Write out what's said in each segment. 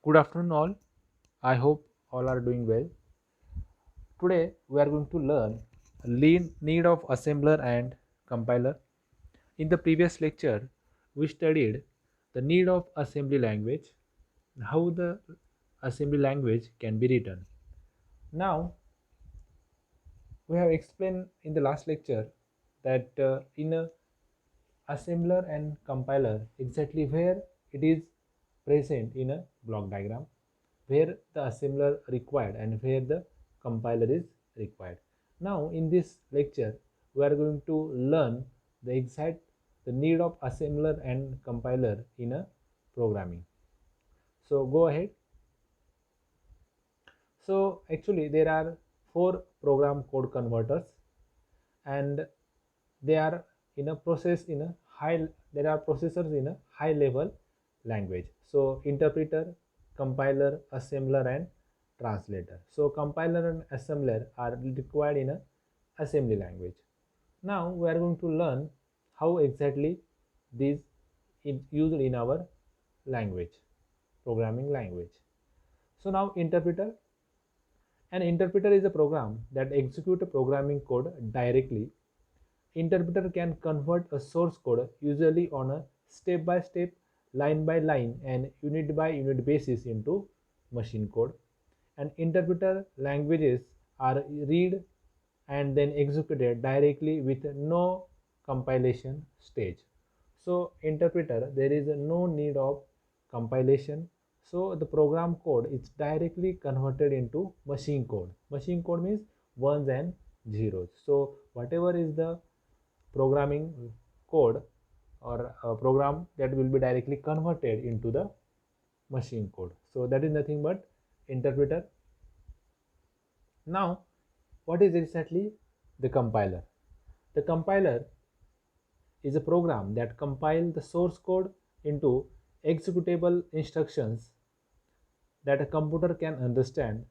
Good afternoon, all. I hope all are doing well. Today, we are going to learn need of assembler and compiler. In the previous lecture, we studied the need of assembly language, how the assembly language can be written. Now, we have explained in the last lecture that in a assembler and compiler exactly where it is present in a block diagram, where the assembler required and where the compiler is required. Now in this lecture we are going to learn the need of assembler and compiler in a programming. So go ahead. So actually there are four program code converters, and they are in a process in a high there are processors in a high level language. So interpreter, compiler, assembler and translator. So compiler and assembler are required in a assembly language. Now we are going to learn how exactly these is used in our language, programming language. So now interpreter. An interpreter is a program that executes a programming code directly. Interpreter can convert a source code usually on a step-by-step, line-by-line and unit-by-unit basis into machine code. And interpreter languages are read and then executed directly with no compilation stage. So interpreter, there is no need of compilation. So the program code is directly converted into machine code. Machine code means ones and zeros. So whatever is the programming code or a program, that will be directly converted into the machine code. So that is nothing but interpreter. Now what is exactly the compiler? The compiler is a program that compiles the source code into executable instructions that a computer can understand.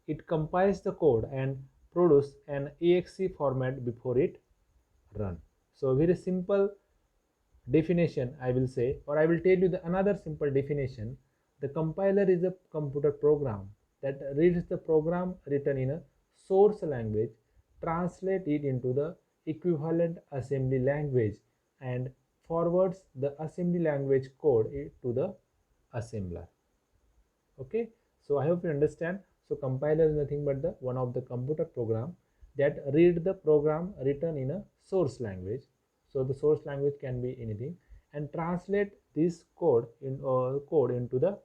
It compiles the code and produce an exe format before it run. So very simple definition I will say, or I will tell you the another simple definition. The compiler is a computer program that reads the program written in a source language, translate it into the equivalent assembly language and forwards the assembly language code to the assembler. Okay, so I hope you understand. So compiler is nothing but the one of the computer program that read the program written in a source language. So the source language can be anything, and translate this code into the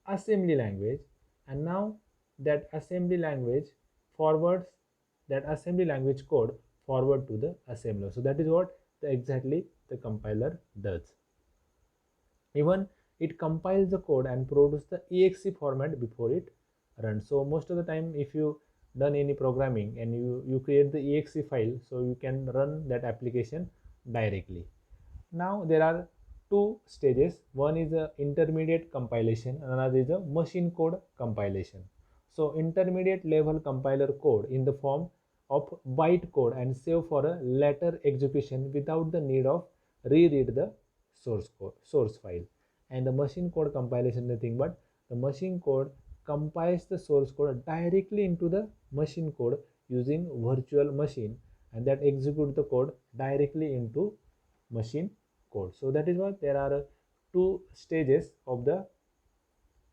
assembly language. And now that assembly language forwards that assembly language code forward to the assembler. So that is what exactly the compiler does. Even it compiles the code and produces the exe format before it runs. So most of the time if you done any programming and you create the exe file, so you can run that application directly. Now there are two stages. One is a intermediate compilation, another is a machine code compilation. So intermediate level compiler code in the form of byte code and save for a later execution without the need of reread the source file. And the machine code compilation, nothing but the machine code compiles the source code directly into the machine code using virtual machine, and that execute the code directly into machine code. So that is why there are two stages of the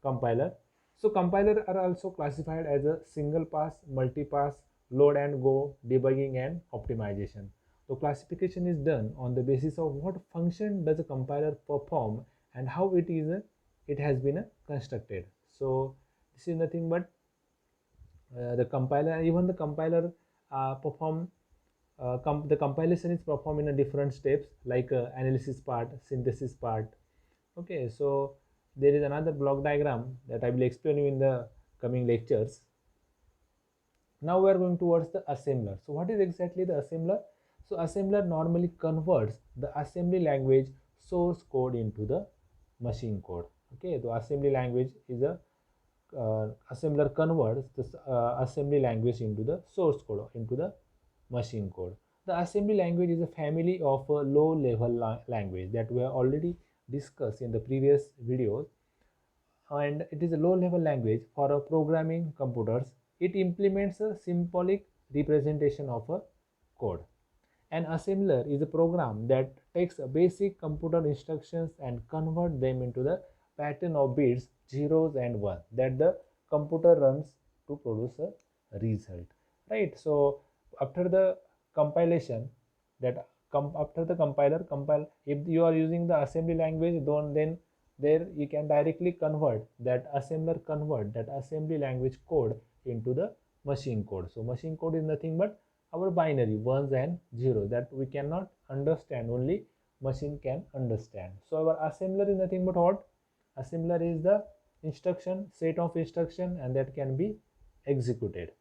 compiler. So compiler are also classified as a single pass, multi-pass, load and go, debugging and optimization. So classification is done on the basis of what function does a compiler perform and how it has been constructed. So this is nothing but the compiler. Even the compiler perform the compilation is performed in a different steps, like analysis part, synthesis part. Okay, so there is another block diagram that I will explain you in the coming lectures. Now we are going towards the assembler. So what is exactly the assembler? So assembler normally converts the assembly language source code into the machine code. Okay, the assembly language is a assembler converts this assembly language into the source code, into the machine code. The assembly language is a family of a low level language that we have already discussed in the previous videos. and it is a low level language for programming computers. It implements a symbolic representation of a code. An assembler is a program that takes basic computer instructions and convert them into the pattern of bits, zeros and ones that the computer runs to produce a result. Right. So after the compilation, after the compiler compile, if you are using the assembly language, then there you can directly convert that assembly language code into the machine code. So machine code is nothing but our binary ones and zeros that we cannot understand, only machine can understand. So our assembler is nothing but what? Assembler is the set of instruction and that can be executed.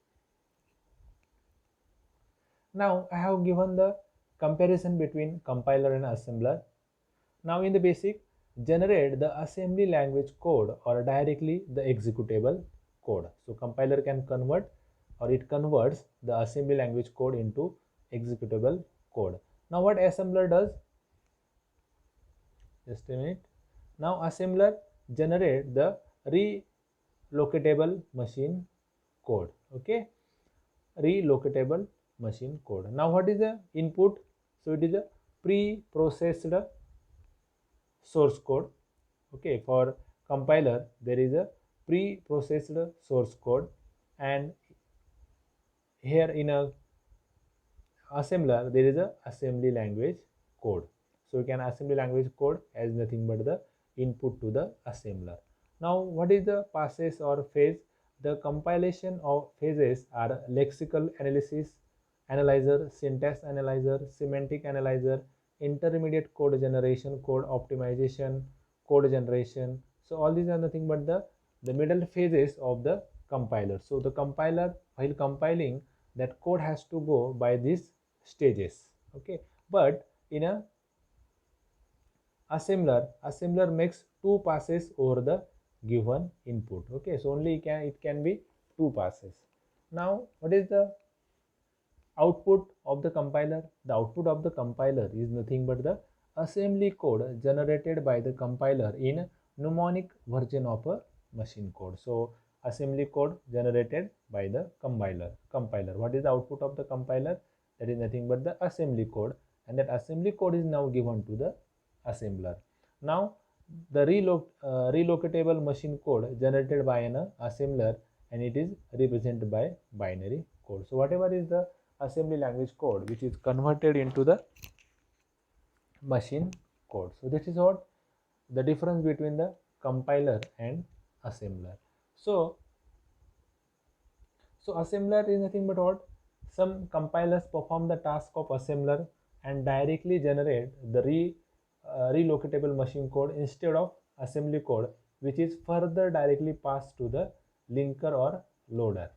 Now I have given the comparison between compiler and assembler. Now in the basic, generate the assembly language code or directly the executable code. So compiler can convert, or it converts the assembly language code into executable code. Now what assembler does? Just a minute. Now assembler generate the relocatable machine code. Okay, relocatable machine code. Now what is the input? So it is a pre-processed source code. Okay, for compiler there is a pre-processed source code, and here in a assembler there is a assembly language code. So you can assembly language code as nothing but the input to the assembler. Now what is the passes or phase? The compilation of phases are lexical analyzer, syntax analyzer, semantic analyzer, intermediate code generation, code optimization, code generation. So all these are nothing but the middle phases of the compiler. So the compiler, while compiling, that code has to go by these stages. Okay, but in a assembler makes two passes over the given input. Okay, so only it can be two passes. Now what is the output of the compiler? The output of the compiler is nothing but the assembly code generated by the compiler in mnemonic version of a machine code. So assembly code generated by the compiler. What is the output of the compiler? That is nothing but the assembly code, and that assembly code is now given to the assembler. Now the relocatable machine code generated by an assembler, and it is represented by binary code. So whatever is the assembly language code which is converted into the machine code. So this is what the difference between the compiler and assembler. So assembler is nothing but what? Some compilers perform the task of assembler and directly generate the relocatable machine code instead of assembly code, which is further directly passed to the linker or loader.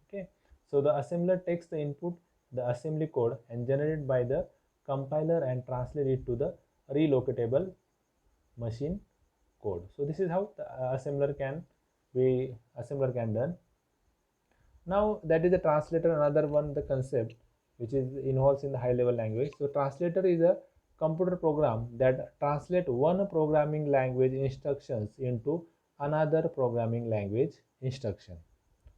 Okay, so the assembler takes the input, the assembly code, and generated by the compiler and translate it to the relocatable machine code. So this is how the assembler can done. Now that is the translator. Another one, the concept which is involves in the high level language. So translator is a computer program that translate one programming language instructions into another programming language instruction.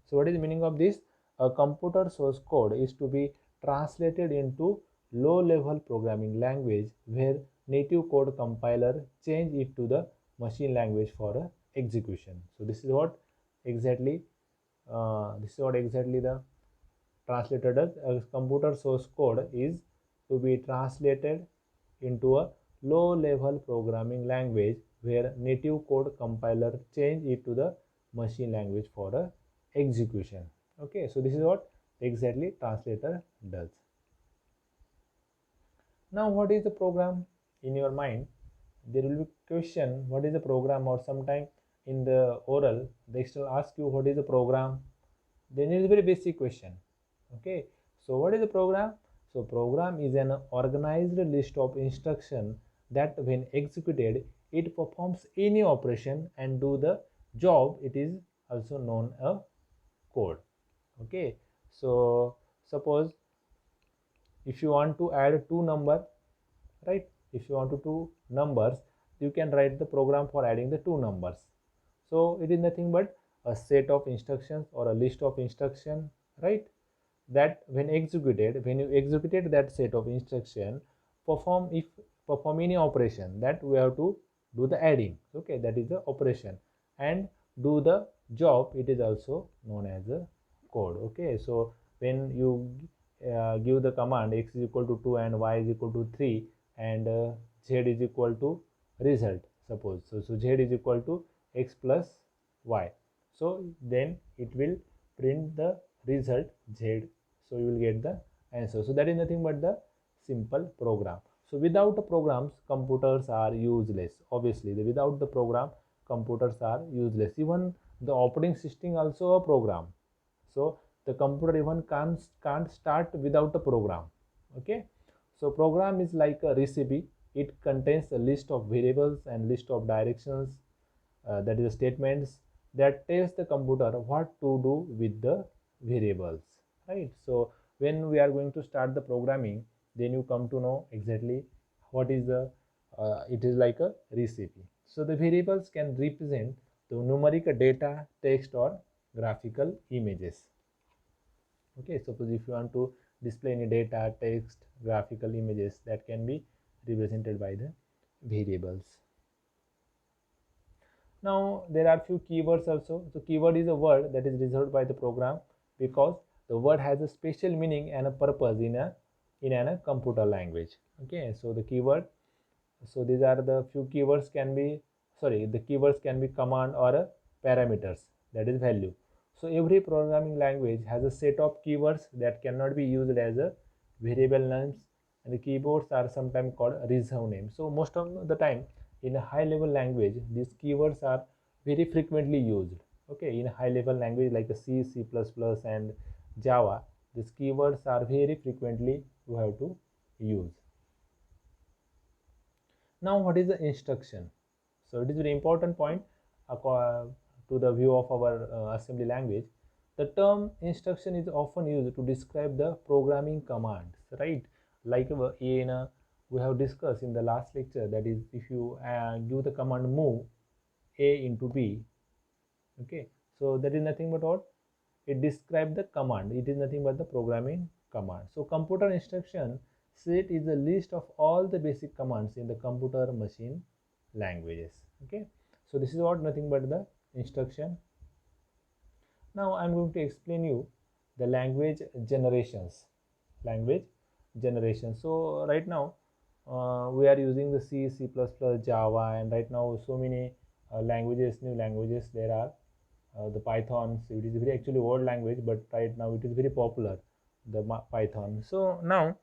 So what is the meaning of this? A computer source code is to be translated into low level programming language where native code compiler change it to the machine language for execution. So this is what exactly the translator does. A computer source code is to be translated into a low level programming language where native code compiler change it to the machine language for execution. Okay, so this is what exactly translator does. Now what is the program? In your mind there will be question, what is the program? Or sometime in the oral they still ask you what is the program. Then it is a very basic question. Okay, so what is the program? So program is an organized list of instructions that when executed it performs any operation and do the job. It is also known as code. Okay, so suppose if you want to add two numbers, right? If you want to two numbers, you can write the program for adding the two numbers. So it is nothing but a set of instructions or a list of instruction, right? That when you executed that set of instruction, perform if perform any operation, that we have to do the adding. Okay, that is the operation, and do the job, it is also known as a code. Okay, so when you give the command x is equal to 2 and y is equal to 3 and z is equal to result, suppose so z is equal to x plus y, so then it will print the result z, so you will get the answer. So that is nothing but the simple program. So without the programs, computers are useless. Obviously without the program, computers are useless. Even the operating system also a program, so the computer even can't start without a program. Okay, so program is like a recipe. It contains a list of variables and list of directions, that is statements that tells the computer what to do with the variables, right? So when we are going to start the programming, then you come to know exactly what is the it is like a recipe. So the variables can represent the numeric data, text or graphical images. Okay, suppose if you want to display any data, text, graphical images, that can be represented by the variables. Now there are few keywords also. So keyword is a word that is reserved by the program because the word has a special meaning and a purpose in a computer language. Okay, so the keyword, so these are the few keywords can be, sorry, the keywords can be command or a parameters, that is value. So every programming language has a set of keywords that cannot be used as a variable names, and the keywords are sometimes called reserved names. So most of the time in a high level language, these keywords are very frequently used. Okay, in a high level language like a C++ and Java, these keywords are very frequently you have to use. Now what is the instruction? So it is very important point to the view of our assembly language. The term instruction is often used to describe the programming commands, right? Like we have discussed in the last lecture, that is if you give the command move a into b. Okay, so that is nothing but what it describes the command, it is nothing but the programming command. So computer instruction set is a list of all the basic commands in the computer machine languages. Okay, so this is what nothing but the instruction. Now I'm going to explain you the language generations. So right now we are using the C++, Java, and right now so many new languages there are. The Python, so it is very actually old language, but right now it is very popular, the Python. So now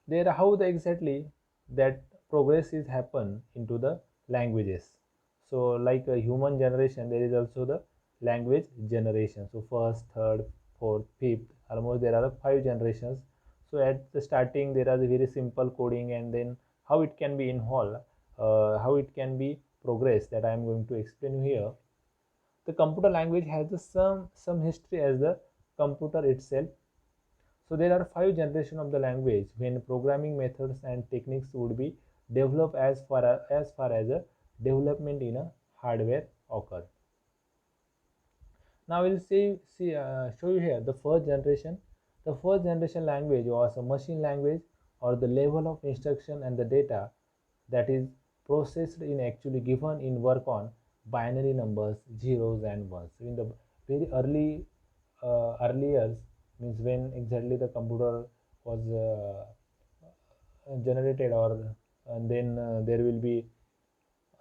there how the exactly that progress is happen into the languages. So like a human generation, there is also the language generation. So first, third, fourth, fifth, almost there are 5 generations. So at the starting there are a very simple coding, and then how it can be involved, how it can be progress, that I am going to explain you here. The computer language has some history as the computer itself. So there are 5 generations of the language when programming methods and techniques would be developed as a development in a hardware occur. Now we'll show you here the first generation. The first generation language was a machine language, or the level of instruction and the data that is processed in actually given in work on binary numbers, zeros and ones. So in the very early years, means when exactly the computer was generated, or and then there will be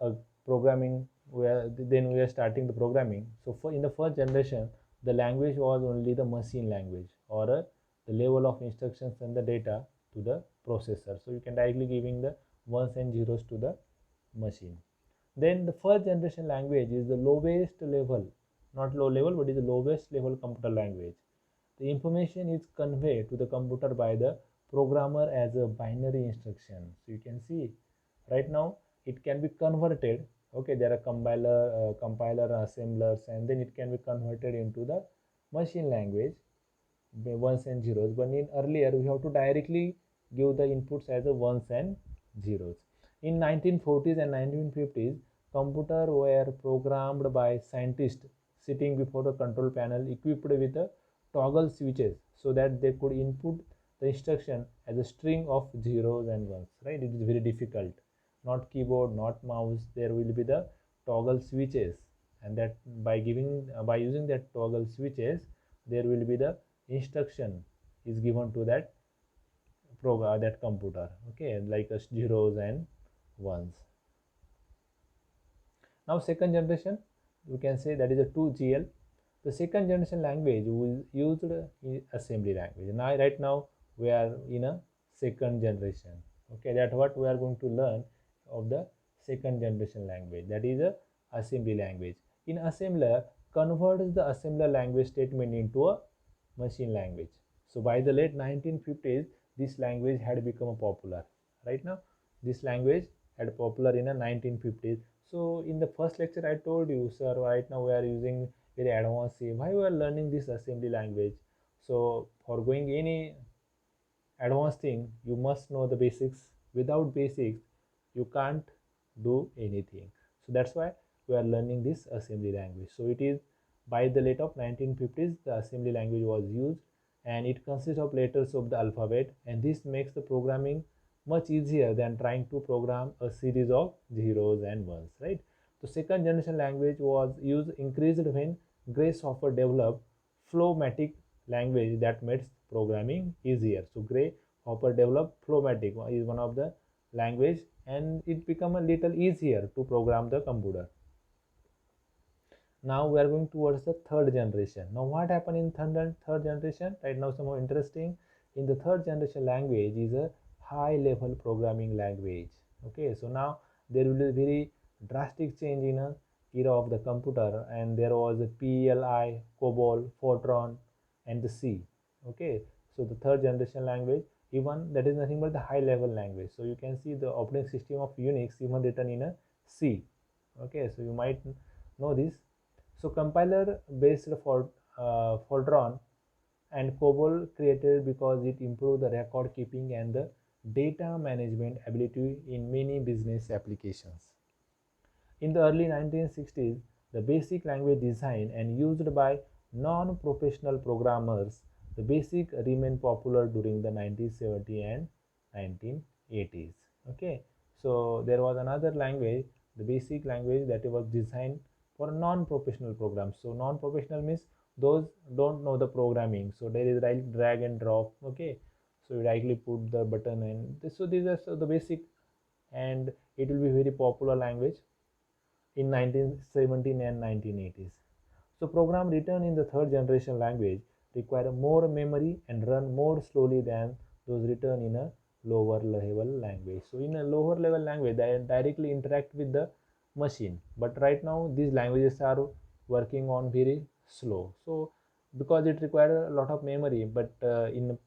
a programming where then we are starting the programming. So for in the first generation, the language was only the machine language, or the level of instructions and the data to the processor, so you can directly giving the ones and zeros to the machine. Then the first generation language is the lowest level, not low level, but is the lowest level computer language. The information is conveyed to the computer by the programmer as a binary instruction. So you can see right now it can be converted. Okay, there are compiler, assemblers, and then it can be converted into the machine language by ones and zeros. But in earlier we have to directly give the inputs as a ones and zeros. In 1940s and 1950s, Computer were programmed by scientists sitting before the control panel equipped with a toggle switches so that they could input the instruction as a string of zeros and ones, right? It is very difficult. Not keyboard, not mouse. There will be the toggle switches, and that by using that toggle switches, there will be the instruction is given to that program, that computer, okay, like a zeros and ones. Now second generation, we can say that is a 2GL. The second generation language we used in assembly language. Now right now we are in a second generation. Okay, that's what we are going to learn of the second generation language, that is a assembly language. In assembler, converts the assembler language statement into a machine language. So by the late 1950s, this language had become popular. Right now, this language had popular in the 1950s. So in the first lecture, I told you, sir, right now we are using very advanced C. Why we are learning this assembly language? So for going any advanced thing, you must know the basics. Without basics, you can't do anything. So that's why we are learning this assembly language. So it is by the late of 1950s, the assembly language was used, and it consists of letters of the alphabet, and this makes the programming much easier than trying to program a series of zeros and ones, right? The second generation language was used increased when Gray software developed Flowmatic language that makes programming easier. So Gray Hopper developed Flowmatic is one of the language, and it become a little easier to program the computer. Now we are going towards the third generation. Now what happened in third generation? Right now, some more interesting. In the third generation language is a high level programming language. Okay, so now there will be a very drastic change in a era of the computer, and there was a PLI, COBOL, Fortran, and the C. Okay, so the third generation language, even that is nothing but the high level language. So you can see the operating system of Unix even written in a C. Okay, so you might know this. So compiler based for Fortran and COBOL created because it improved the record keeping and the data management ability in many business applications. In the early 1960s, the basic language design and used by non-professional programmers, the basic remained popular during the 1970s and 1980s. Okay, so there was another language, the basic language that was designed for non-professional programs. So non-professional means those don't know the programming. So there is like drag and drop. Okay, so you directly put the button, and so these are the basic, and it will be very popular language in 1970s and 1980s. So program written in the third generation language require more memory and run more slowly than those written in a lower level language. So in a lower level language, they directly interact with the machine. But right now, these languages are working on very slow. So because it requires a lot of memory, but in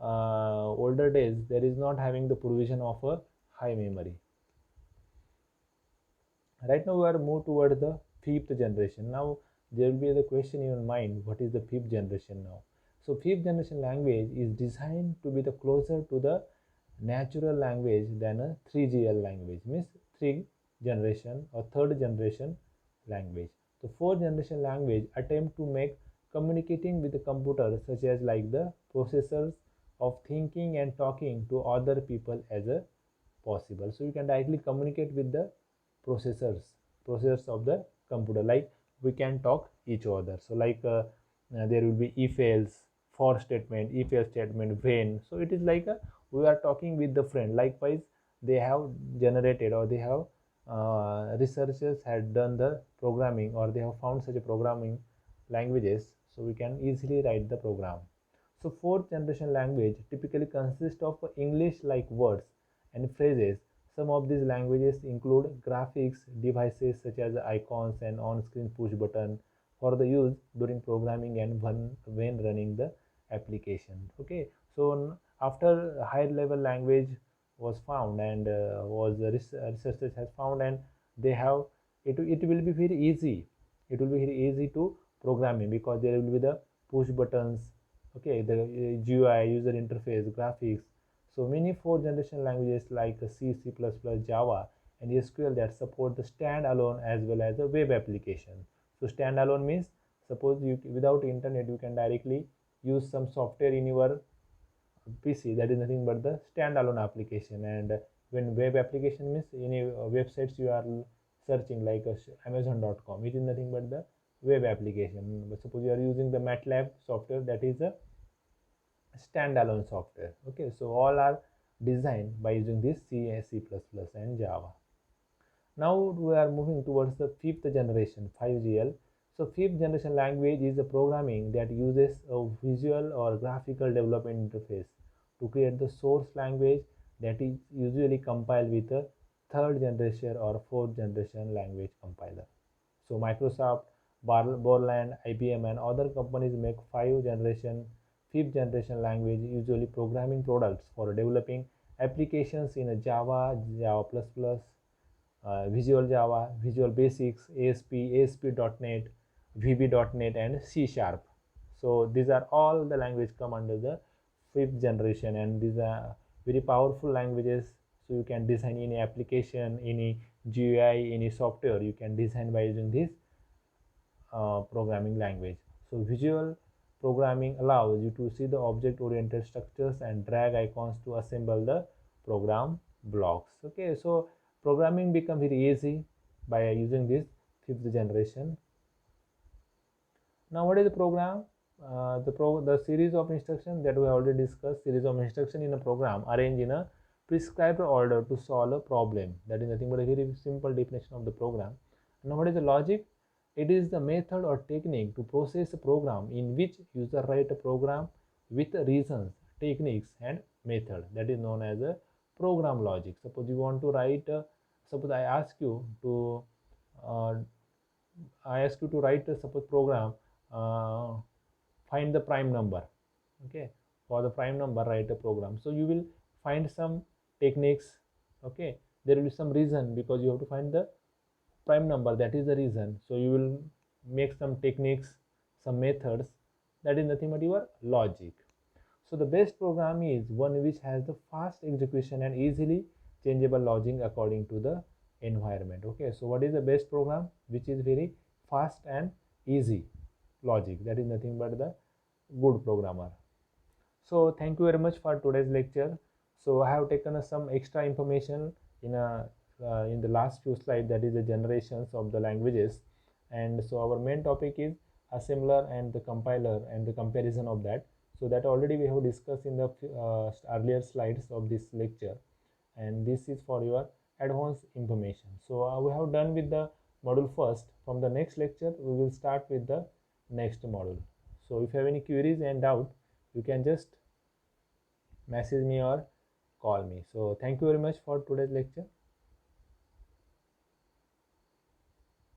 older days, there is not having the provision of a high memory. Right now we are moved towards the fifth generation. Now there will be the question in your mind, what is the fifth generation now? So fifth generation language is designed to be the closer to the natural language than a 3GL language, means three generation or third generation language. The fourth generation language attempt to make communicating with the computer such as like the processors of thinking and talking to other people as a possible. So you can directly communicate with the processors of the computer, like we can talk each other. So like there will be if else, for statement, if else statement, when. So it is like we are talking with the friend. Likewise, they have generated, or they have researchers had done the programming, or they have found such a programming languages, so we can easily write the program. So fourth generation language typically consists of English like words and phrases. Some of these languages include graphics devices such as icons and on-screen push button for the use during programming and when running the application. Okay, so after higher level language was found, and researchers has found, and they have it will be very easy. It will be very easy to programming because there will be the push buttons. Okay, the GUI, user interface, graphics. So many fourth generation languages like C, C++, Java, and SQL that support the standalone as well as the web application. So standalone means suppose you without internet you can directly use some software in your PC, that is nothing but the standalone application. And when web application means any websites you are searching like Amazon.com, it is nothing but the web application. But suppose you are using the MATLAB software, that is a standalone software. Okay, so all are designed by using this C, C++, and Java. Now we are moving towards the fifth generation 5GL. So fifth generation language is a programming that uses a visual or graphical development interface to create the source language that is usually compiled with a third generation or fourth generation language compiler. So Microsoft, Borland, IBM and other companies make fifth generation language usually programming products for developing applications in a Java, Java++, Visual Java, Visual Basics, ASP, ASP.NET, VB.NET and C Sharp. So these are all the language come under the fifth generation, and these are very powerful languages. So you can design any application, any GUI, any software you can design by using this programming language. So visual programming allows you to see the object oriented structures and drag icons to assemble the program blocks. Okay, so programming become very easy by using this fifth generation. Now what is the program? The series of instructions that we already discussed. Series of instruction in a program arranged in a prescribed order to solve a problem. That is nothing but a very simple definition of the program. Now what is the logic? It is the method or technique to process a program in which user write a program with reasons, techniques and method. That is known as a program logic. Suppose you want to write, suppose I ask you to write a suppose program, find the prime number. Okay, for the prime number write a program. So you will find some techniques. Okay, there will be some reason because you have to find the prime number, that is the reason. So you will make some techniques, some methods, that is nothing but your logic. So the best program is one which has the fast execution and easily changeable logic according to the environment. Okay, so what is the best program? Which is very fast and easy logic, that is nothing but the good programmer. So thank you very much for today's lecture. So I have taken some extra information in the last few slides, that is the generations of the languages. And so our main topic is assembler and the compiler and the comparison of that. So that already we have discussed in the earlier slides of this lecture, and this is for your advanced information. So we have done with the module first. From the next lecture we will start with the next module. So if you have any queries and doubt, you can just message me or call me. So thank you very much for today's lecture.